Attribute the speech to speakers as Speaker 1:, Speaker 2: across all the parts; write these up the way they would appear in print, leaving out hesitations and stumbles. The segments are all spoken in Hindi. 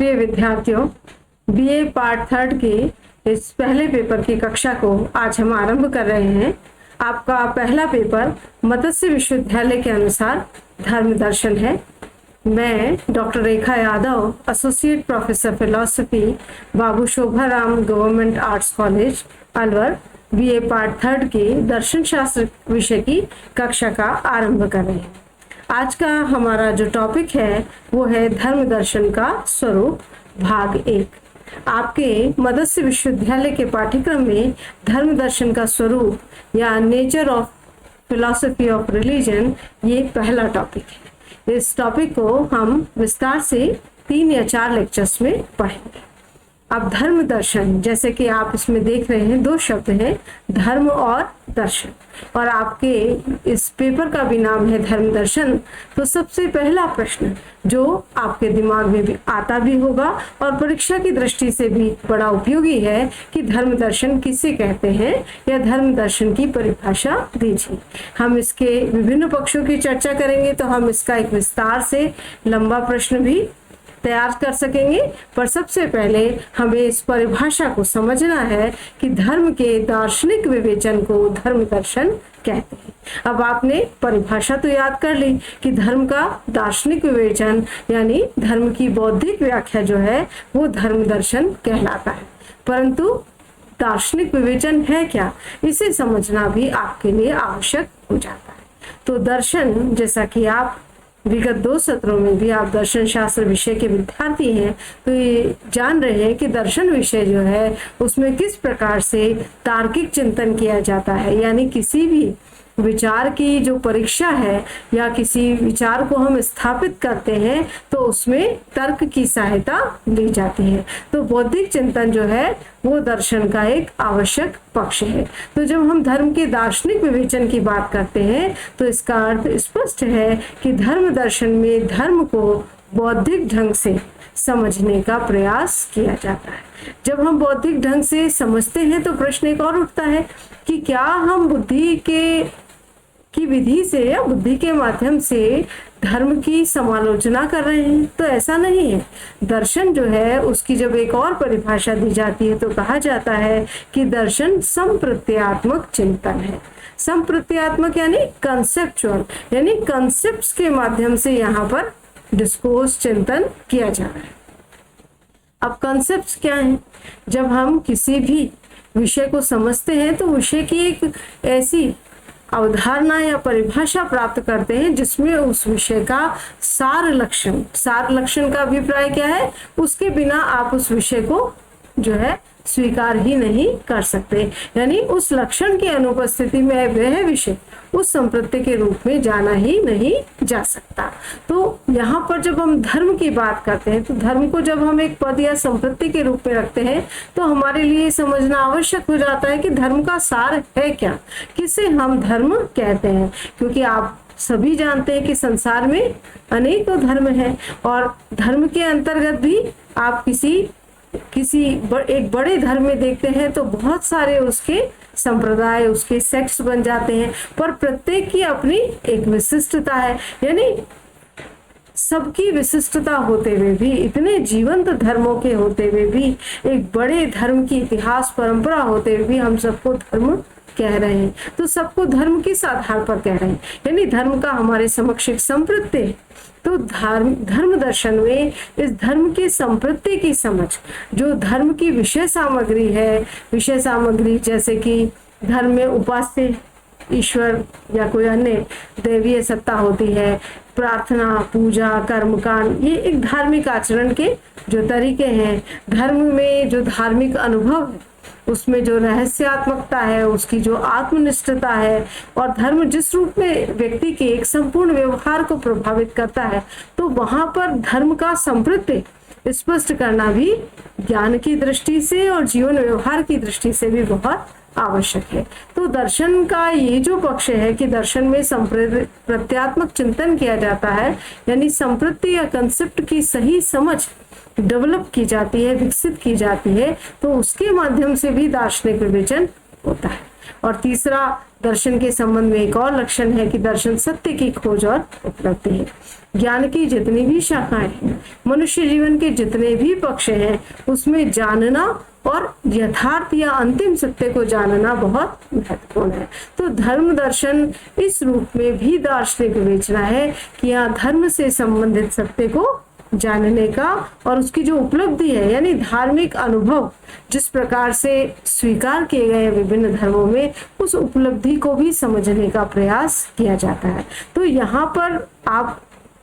Speaker 1: प्रिय विद्यार्थियों, बीए पार्ट 3 के इस पहले पेपर की कक्षा को आज हम आरंभ कर रहे हैं। आपका पहला पेपर मत्स्य विश्वविद्यालय के अनुसार धर्म दर्शन है। मैं doctor Rekha Yadav, associate professor philosophy, Babu Shobharam government arts college Alwar, BA part 3 के दर्शन शास्त्र विषय की कक्षा का आरंभ कर रहे हैं। आज का हमारा जो टॉपिक है वो है धर्म दर्शन का स्वरूप भाग 1। आपके मत्स्य विश्वविद्यालय के पाठ्यक्रम में धर्म दर्शन का स्वरूप या nature of philosophy of religion ये पहला टॉपिक है। इस टॉपिक को हम विस्तार से 3 या 4 लेक्चर्स में पढ़ेंगे। अब धर्म दर्शन, जैसे कि आप इसमें देख रहे हैं, 2 शब्द हैं, धर्म और दर्शन, और आपके इस पेपर का भी नाम है धर्म दर्शन। तो सबसे पहला प्रश्न जो आपके दिमाग में भी आता भी होगा और परीक्षा की दृष्टि से भी बड़ा उपयोगी है कि धर्म दर्शन किसे कहते हैं या धर्म दर्शन की परिभाषा दीजिए। हम इसके विभिन्न पक्षों की चर्चा करेंगे तो हम इसका एक विस्तार से लंबा प्रश्न भी तैयार कर सकेंगे, पर सबसे पहले हमें इस परिभाषा को समझना है कि धर्म के दार्शनिक विवेचन को धर्म दर्शन कहते हैं। अब आपने परिभाषा तो याद कर ली कि धर्म का दार्शनिक विवेचन यानी धर्म की बौद्धिक व्याख्या जो है वो धर्म दर्शन कहलाता है, परंतु दार्शनिक विवेचन है क्या, इसे समझना भी आपके लिए आवश्यक हो जाता है। तो दर्शन, जैसा कि आप विगत 2 सत्रों में भी आप दर्शन शास्त्र विषय के विद्यार्थी हैं तो ये जान रहे हैं कि दर्शन विषय जो है उसमें किस प्रकार से तार्किक चिंतन किया जाता है, यानी किसी भी विचार की जो परीक्षा है या किसी विचार को हम स्थापित करते हैं तो उसमें तर्क की सहायता ली जाती है। तो बौद्धिक चिंतन जो है वो दर्शन का एक आवश्यक पक्ष है। तो जब हम धर्म के दार्शनिक विवेचन की बात करते हैं तो इसका अर्थ स्पष्ट है कि धर्म दर्शन में धर्म को बौद्धिक ढंग से समझने का प्रयास किया जाता है। जब हम बौद्धिक ढंग से समझते हैं तो प्रश्न एक और उठता है कि क्या हम बुद्धि की विधि से या बुद्धि के माध्यम से धर्म की समालोचना कर रहे हैं? तो ऐसा नहीं है। दर्शन जो है उसकी जब एक और परिभाषा दी जाती है तो कहा जाता है कि दर्शन संप्रत्यात्मक चिंतन है। संप्रत्यात्मक यानी कंसेप्चुअल, यानी कंसेप्ट्स के माध्यम से यहाँ पर डिस्कोर्स चिंतन किया जा रहा है। अब कंसेप्ट्स क्या हैं? जब हम किसी भी विषय को समझते हैं तो विषय की एक ऐसी अवधारणा या परिभाषा प्राप्त करते हैं जिसमें उस विषय का सार लक्षण का अभिप्राय क्या है, उसके बिना आप उस विषय को जो है स्वीकार ही नहीं कर सकते। यानी उस लक्षण की अनुपस्थिति में वह विषय उस संप्रत्ति के रूप में जाना ही नहीं जा सकता। तो यहाँ पर जब हम धर्म की बात करते हैं तो धर्म को जब हम एक पद या संप्रत्ति के रूप में रखते हैं तो हमारे लिए समझना आवश्यक हो जाता है कि धर्म का सार है क्या, किसे हम धर्म कहते हैं। क्योंकि आप सभी जानते हैं कि संसार में अनेकों धर्म है और धर्म के अंतर्गत भी आप एक बड़े धर्म में देखते हैं तो बहुत सारे उसके संप्रदाय, उसके सेक्ट्स बन जाते हैं, पर प्रत्येक की अपनी एक विशिष्टता है। यानी सबकी विशिष्टता होते हुए भी, इतने जीवंत धर्मों के होते हुए भी, एक बड़े धर्म की इतिहास परंपरा होते हुए भी हम सबको धर्म कह रहे हैं। तो सबको धर्म किस आधार पर कह रहे हैं? यानी धर्म का हमारे समक्ष एक संप्रत्ति है। तो धर्म दर्शन में इस धर्म की संप्रत्ति की समझ, जो धर्म की विषय सामग्री है, विषय सामग्री जैसे कि धर्म में उपास्य ईश्वर या कोई अन्य दैवीय सत्ता होती है, प्रार्थना, पूजा, कर्मकांड, ये एक धार्मिक आचरण के जो तरीके हैं। धर्म में जो धार्मिक अनुभव है उसमें जो रहस्यात्मकता है, उसकी जो आत्मनिष्ठता है, और धर्म जिस रूप में व्यक्ति के एक संपूर्ण व्यवहार को प्रभावित करता है, तो वहां पर धर्म का संप्रत्ति स्पष्ट करना भी ज्ञान की दृष्टि से और जीवन व्यवहार की दृष्टि से भी बहुत आवश्यक है। तो दर्शन का ये जो पक्ष है कि दर्शन में संप्रत्यात्मक चिंतन किया जाता है, यानी संप्रत्ति या कंसेप्ट की सही समझ डेवलप की जाती है, विकसित की जाती है, तो उसके माध्यम से भी दार्शनिक विवेचन होता है। और तीसरा, दर्शन के संबंध में एक और लक्षण है कि दर्शन सत्य की खोज और उपलब्धि है। ज्ञान की जितनी भी शाखाएं हैं, मनुष्य जीवन के जितने भी पक्ष हैं, उसमें जानना और यथार्थ या अंतिम सत्य को जानना बहुत महत्वपूर्ण है। तो धर्म दर्शन इस रूप में भी दार्शनिक विवेचना है कि यहाँ धर्म से संबंधित सत्य को जानने का और उसकी जो उपलब्धि है, यानी धार्मिक अनुभव जिस प्रकार से स्वीकार किए गए विभिन्न धर्मों में, उस उपलब्धि को भी समझने का प्रयास किया जाता है। तो यहाँ पर आप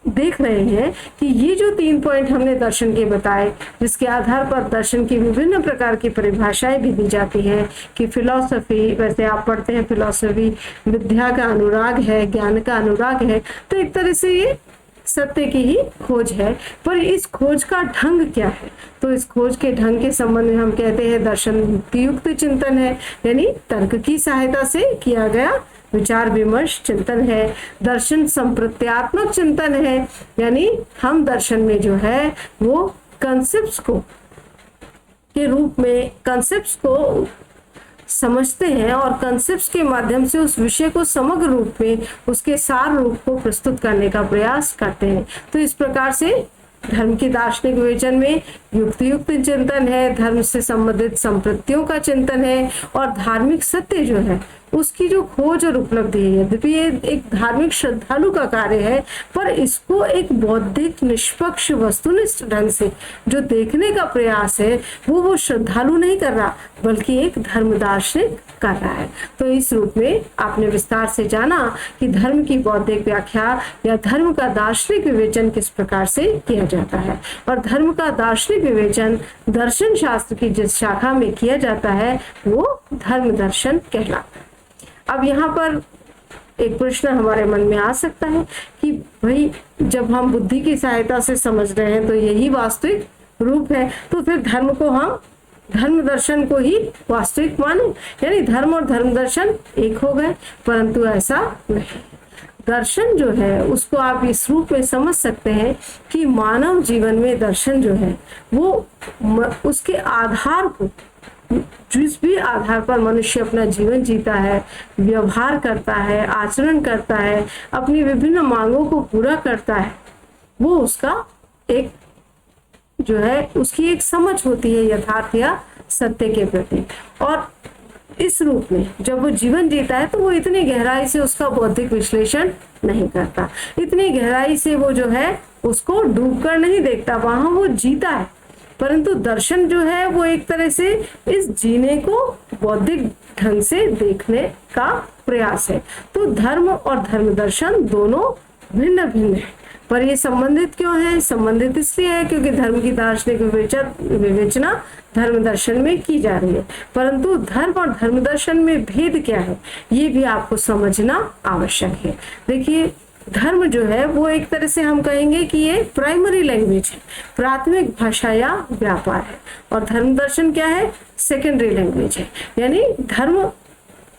Speaker 1: देख रहे हैं कि ये जो 3 पॉइंट हमने दर्शन के बताए, जिसके आधार पर दर्शन की विभिन्न प्रकार की परिभाषाएं भी दी जाती है कि फिलॉसफी, वैसे आप पढ़ते हैं फिलॉसफी विद्या का अनुराग है, ज्ञान का अनुराग है, तो एक तरह से ये सत्य की ही खोज है। पर इस खोज का ढंग क्या है? तो इस खोज के ढंग के संबंध में हम कहते हैं दर्शन युक्तियुक्त चिंतन है, यानी तर्क की सहायता से किया गया विचार विमर्श चिंतन है। दर्शन संप्रत्यात्मक चिंतन है, यानी हम दर्शन में जो है वो कंसेप्ट्स को के रूप में कंसेप्ट्स को समझते हैं और कंसेप्ट्स के माध्यम से उस विषय को समग्र रूप में उसके सार रूप को प्रस्तुत करने का प्रयास करते हैं। तो इस प्रकार से धर्म की दार्शनिक विवेचन में युक्तियुक्त चिंतन है, धर्म से संबंधित संप्रत्तियों का चिंतन है और धार्मिक सत्य जो है उसकी जो खोज और उपलब्धि है। यद्यपि ये एक धार्मिक श्रद्धालु का कार्य है, पर इसको एक बौद्धिक निष्पक्ष वस्तुनिष्ठ ढंग से जो देखने का प्रयास है वो श्रद्धालु नहीं कर रहा, बल्कि एक धर्म दार्शनिक कर रहा है। तो इस रूप में आपने विस्तार से जाना कि धर्म की बौद्धिक व्याख्या या धर्म का दार्शनिक विवेचन किस प्रकार से किया जाता है, और धर्म का दार्शनिक विवेचन दर्शन शास्त्र की जिस शाखा में किया जाता है वो धर्म दर्शन कहलाता है। अब यहाँ पर एक प्रश्न हमारे मन में आ सकता है कि भाई जब हम बुद्धि की सहायता से समझ रहे हैं तो यही वास्तविक रूप है, तो फिर धर्म को हम धर्म दर्शन को ही वास्तविक माने, यानी धर्म और धर्म दर्शन एक हो गए। परंतु ऐसा नहीं। दर्शन जो है उसको आप इस रूप में समझ सकते हैं कि मानव जीवन में दर्शन जो है वो उसके आधार को, जिस भी आधार पर मनुष्य अपना जीवन जीता है, व्यवहार करता है, आचरण करता है, अपनी विभिन्न मांगों को पूरा करता है, वो उसका एक जो है उसकी एक समझ होती है यथार्थ या सत्य के प्रति। और इस रूप में जब वो जीवन जीता है तो वो इतनी गहराई से उसका बौद्धिक विश्लेषण नहीं करता, इतनी गहराई से वो जो है उसको डूबकर नहीं देखता, वहां वो जीता है। परंतु दर्शन जो है वो एक तरह से इस जीने को बौद्धिक ढंग से देखने का प्रयास है। तो धर्म और धर्म दर्शन दोनों भिन्न भिन्न है, पर ये संबंधित क्यों है? संबंधित इसलिए है क्योंकि धर्म की दार्शनिक विवेचना धर्म दर्शन में की जा रही है। परंतु धर्म और धर्म दर्शन में भेद क्या है ये भी आपको समझना आवश्यक है। देखिए, धर्म जो है वो एक तरह से हम कहेंगे कि ये प्राइमरी लैंग्वेज है, प्राथमिक भाषा या व्यापार है, और धर्म दर्शन क्या है? सेकेंडरी लैंग्वेज है। यानी धर्म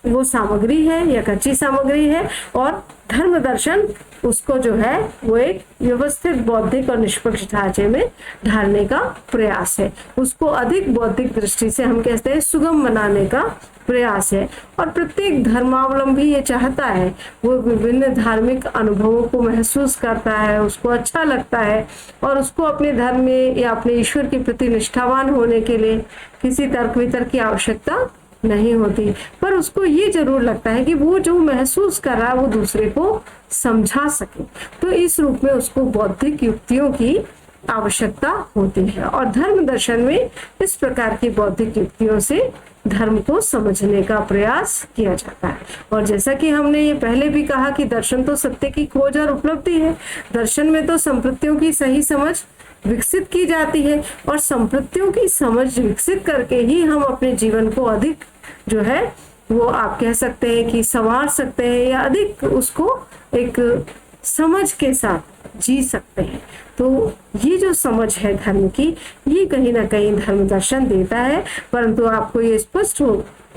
Speaker 1: वो सामग्री है या कच्ची सामग्री है, और धर्म दर्शन उसको जो है वो एक व्यवस्थित बौद्धिक और निष्पक्ष ढांचे में ढालने का प्रयास है, उसको अधिक बौद्धिक दृष्टि से हम कहते हैं सुगम बनाने का प्रयास है। और प्रत्येक धर्मावलंबी ये चाहता है, वो विभिन्न धार्मिक अनुभवों को महसूस करता है, उसको अच्छा लगता है, और उसको अपने धर्म में या अपने ईश्वर के प्रति निष्ठावान होने के लिए किसी तर्क वितर्क की आवश्यकता नहीं होती, पर उसको ये जरूर लगता है कि वो जो महसूस कर रहा है वो दूसरे को समझा सके। तो इस रूप में उसको बौद्धिक युक्तियों की आवश्यकता होती है, और धर्म दर्शन में इस प्रकार की बौद्धिक युक्तियों से धर्म को समझने का प्रयास किया जाता है। और जैसा कि हमने ये पहले भी कहा कि दर्शन तो सत्य की खोज और उपलब्धि है। दर्शन में तो संप्रत्तियों की सही समझ विकसित की जाती है, और संप्रत्तियों की समझ विकसित करके ही हम अपने जीवन को अधिक जो है वो आप कह सकते हैं कि संवार सकते हैं, या अधिक उसको एक समझ के साथ जी सकते हैं। तो ये जो समझ है धर्म की, ये कहीं ना कहीं धर्म दर्शन देता है। परंतु आपको ये स्पष्ट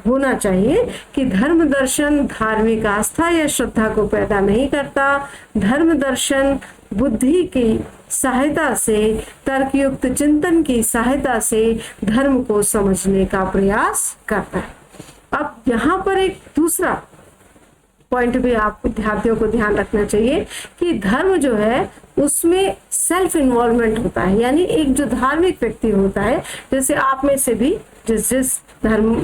Speaker 1: होना चाहिए कि धर्म दर्शन धार्मिक आस्था या श्रद्धा को पैदा नहीं करता। धर्म दर्शन बुद्धि की सहायता से, तर्कयुक्त चिंतन की सहायता से धर्म को समझने का प्रयास करता है। अब यहाँ पर एक दूसरा पॉइंट भी आप विद्यार्थियों को ध्यान रखना चाहिए कि धर्म जो है उसमें सेल्फ इन्वॉल्वमेंट होता है, यानी एक जो धार्मिक व्यक्ति होता है, जैसे आप में से भी जिस जिस धर्म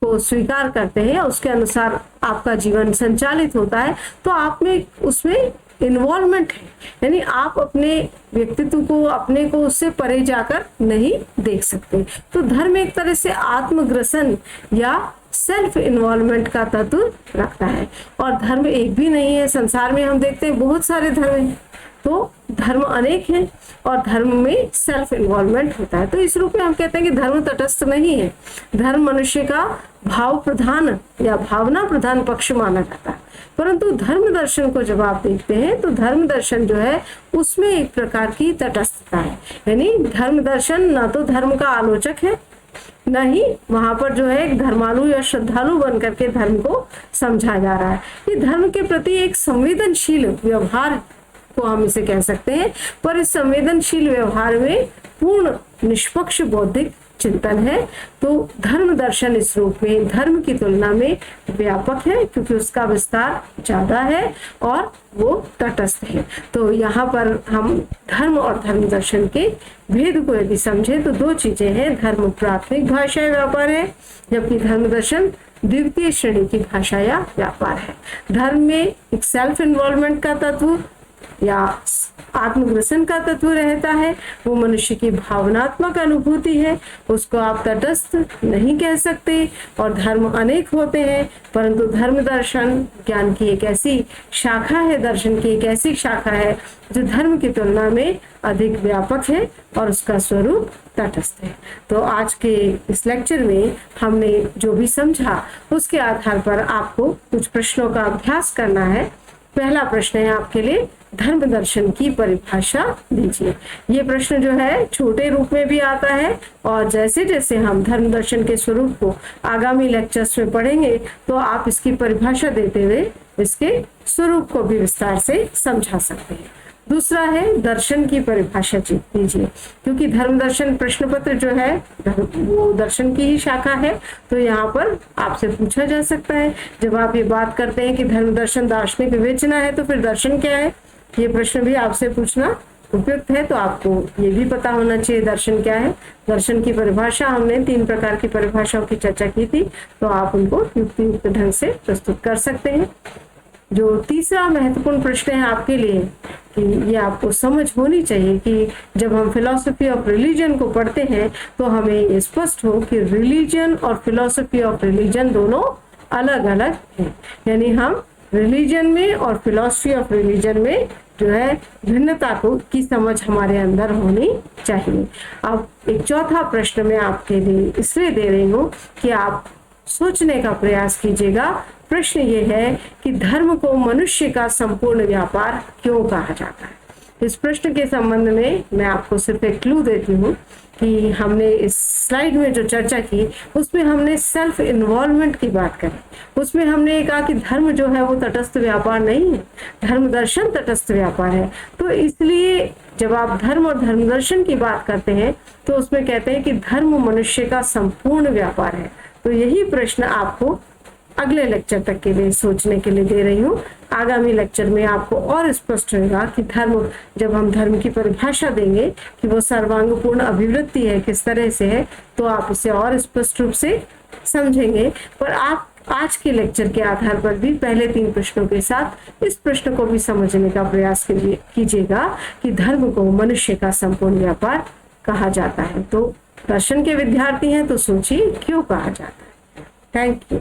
Speaker 1: को स्वीकार करते हैं उसके अनुसार आपका जीवन संचालित होता है, तो आप में उसमें इन्वॉल्वमेंट है, यानी आप अपने व्यक्तित्व को, अपने को उससे परे जाकर नहीं देख सकते। तो धर्म एक तरह से आत्मग्रसन या सेल्फ इन्वॉल्वमेंट का तत्व रखता है। और धर्म एक भी नहीं है, संसार में हम देखते हैं बहुत सारे धर्म हैं, तो धर्म अनेक हैं और धर्म में सेल्फ इन्वॉल्वमेंट होता है। तो इस रूप में हम कहते हैं कि धर्म तटस्थ नहीं है, धर्म मनुष्य का भाव प्रधान या भावना प्रधान पक्ष माना जाता है। परंतु धर्म दर्शन को जब आप देखते हैं तो धर्म दर्शन जो है उसमें एक प्रकार की तटस्थता है, यानी धर्म दर्शन न तो धर्म का आलोचक है, न ही वहां पर जो है एक धर्मालु या श्रद्धालु बन करके धर्म को समझा जा रहा है। ये धर्म के प्रति एक संवेदनशील व्यवहार को हम इसे कह सकते हैं, पर इस संवेदनशील व्यवहार में पूर्ण निष्पक्ष बौद्धिक चिंतन है। तो धर्म दर्शन इस रूप में धर्म की तुलना में व्यापक है, क्योंकि उसका विस्तार ज्यादा है और वो तटस्थ है। तो यहाँ पर हम धर्म और धर्म दर्शन के भेद को यदि समझे तो दो चीजें हैं, धर्म प्राथमिक भाषा या व्यापार है, जबकि धर्म दर्शन द्वितीय श्रेणी की भाषा या व्यापार है। धर्म में एक सेल्फ इन्वॉल्वमेंट का तत्व या आत्मग्रसन का तत्व रहता है, वो मनुष्य की भावनात्मक अनुभूति है, उसको आप तटस्थ नहीं कह सकते। और धर्म अनेक होते हैं, परंतु धर्म दर्शन ज्ञान की एक ऐसी शाखा है, दर्शन की एक ऐसी शाखा है जो धर्म की तुलना में अधिक व्यापक है और उसका स्वरूप तटस्थ है। तो आज के इस लेक्चर में हमने जो भी समझा उसके आधार पर आपको कुछ प्रश्नों का अभ्यास करना है। पहला प्रश्न है आपके लिए, धर्म दर्शन की परिभाषा दीजिए। ये प्रश्न जो है छोटे रूप में भी आता है और जैसे जैसे हम धर्म दर्शन के स्वरूप को आगामी लेक्चर्स में पढ़ेंगे तो आप इसकी परिभाषा देते हुए इसके स्वरूप को भी विस्तार से समझा सकते हैं। दूसरा है दर्शन की परिभाषा दीजिए, क्योंकि धर्म दर्शन प्रश्न पत्र जो है वो दर्शन की ही शाखा है, तो यहाँ पर आपसे पूछा जा सकता है। जब आप ये बात करते हैं कि धर्म दर्शन दार्शनिक विवेचना है तो फिर दर्शन क्या है, ये प्रश्न भी आपसे पूछना उपयुक्त है। तो आपको ये भी पता होना चाहिए दर्शन क्या है। दर्शन की परिभाषा हमने 3 प्रकार की परिभाषाओं की चर्चा की थी, तो आप उनको युक्तियुक्त ढंग से प्रस्तुत कर सकते हैं। जो तीसरा महत्वपूर्ण प्रश्न है आपके लिए कि ये आपको समझ होनी चाहिए कि जब हम फिलॉसफी ऑफ रिलीजन को पढ़ते हैं तो हमें ये स्पष्ट हो कि रिलीजन और फिलॉसफी ऑफ रिलीजन दोनों अलग अलग हैं, यानी हम रिलीजन में और फिलॉसफी ऑफ रिलीजन में जो है भिन्नता को की समझ हमारे अंदर होनी चाहिए। अब एक चौथा प्रश्न मैं आपके लिए इसलिए दे रही हूँ कि आप सोचने का प्रयास कीजिएगा। प्रश्न ये है कि धर्म को मनुष्य का संपूर्ण व्यापार क्यों कहा जाता है। इस प्रश्न के संबंध में मैं आपको सिर्फ एक क्लू देती हूँ कि हमने इस स्लाइड में जो चर्चा की उसमें हमने सेल्फ इन्वॉल्वमेंट की बात करी। उसमें हमने कहा कि धर्म जो है वो तटस्थ व्यापार नहीं है, धर्म दर्शन तटस्थ व्यापार है। तो इसलिए जब आप धर्म और धर्म दर्शन की बात करते हैं तो उसमें कहते हैं कि धर्म मनुष्य का संपूर्ण व्यापार है। तो यही प्रश्न आपको अगले लेक्चर तक के लिए सोचने के लिए दे रही हूँ। आगामी लेक्चर में आपको और स्पष्ट होगा कि धर्म, जब हम धर्म की परिभाषा देंगे कि वो सर्वांगपूर्ण अभिवृत्ति है, किस तरह से है, तो आप इसे और स्पष्ट रूप से समझेंगे। पर आप आज के लेक्चर के आधार पर भी पहले 3 प्रश्नों के साथ इस प्रश्न को भी समझने का प्रयास कीजिएगा कि धर्म को मनुष्य का संपूर्ण व्यापार कहा जाता है। तो दर्शन के विद्यार्थी हैं तो सोचिए क्यों कहा जाता है। Thank you.